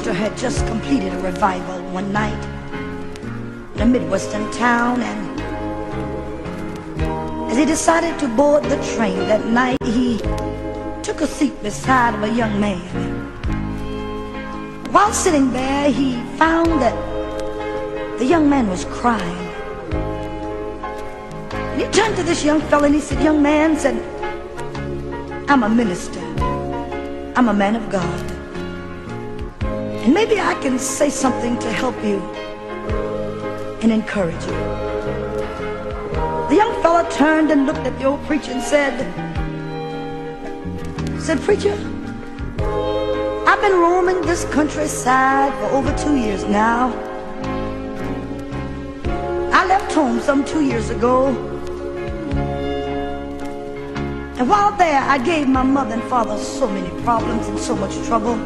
minister had just completed a revival one night in a Midwestern town, and as he decided to board the train that night, he took a seat beside of a young man. While sitting there, he found that the young man was crying. And he turned to this young fella and he said, "Young man," said, "I'm a minister. I'm a man of God. And maybe I can say something to help you and encourage you." The young fella turned and looked at the old preacher and said, "Preacher, I've been roaming this countryside for over 2 years now. I left home some 2 years ago. And while there, I gave my mother and father so many problems and so much trouble.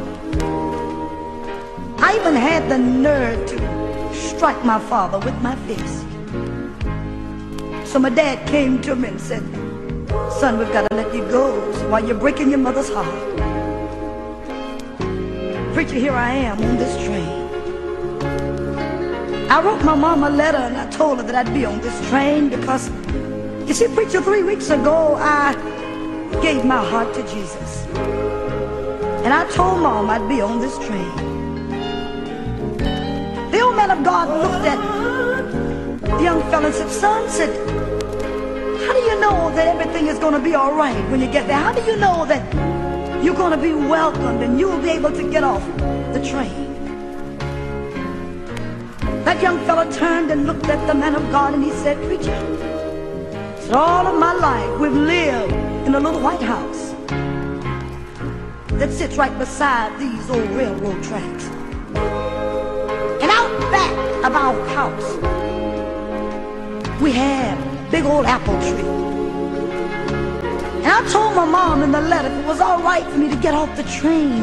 I even had the nerve to strike my father with my fist. So my dad came to me and said, 'Son, we've got to let you go while you're breaking your mother's heart.' Preacher, here I am on this train. I wrote my mom a letter and I told her that I'd be on this train because, you see, preacher, 3 weeks ago I gave my heart to Jesus. And I told Mom I'd be on this train." The old man of God looked at the young fella and said, "Son," said, "how do you know that everything is going to be all right when you get there? How do you know that you're going to be welcomed and you'll be able to get off the train?" That young fella turned and looked at the man of God and he said, "Preacher, said, all of my life we've lived in a little white house that sits right beside these old railroad tracks. And out back of our house, we have a big old apple tree. And I told my mom in the letter if it was all right for me to get off the train,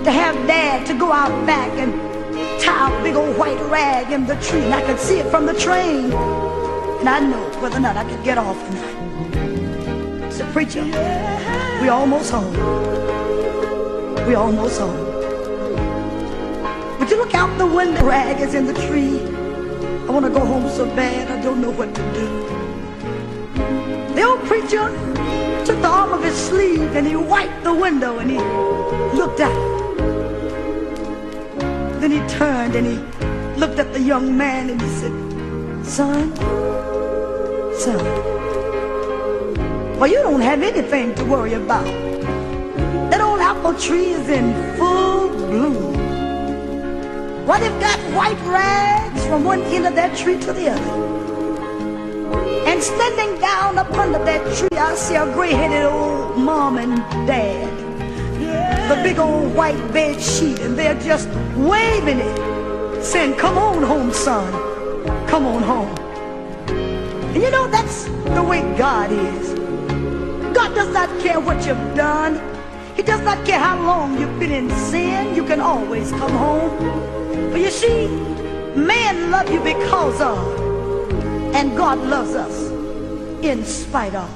to have Dad to go out back and tie a big old white rag in the tree, and I could see it from the train, and I know whether or not I could get off or not." I said, "Preacher, we almost home. We almost home. Would you look out the window? Rag is in the tree. I want to go home so bad, I don't know what to do." The old preacher took the arm of his sleeve and he wiped the window and he looked out. Then he turned and he looked at the young man and he said, "Son, son, well, you don't have anything to worry about. That old apple tree is in full bloom. Well, they've got white rags from one end of that tree to the other. And standing down up under that tree, I see a gray-headed old mom and dad. The big old white bed sheet, and they're just waving it, saying, 'Come on home, son. Come on home.'" And you know, that's the way God is. God does not care what you've done. He does not care how long you've been in sin. You can always come home. But you see, man loves you because of, and God loves us in spite of.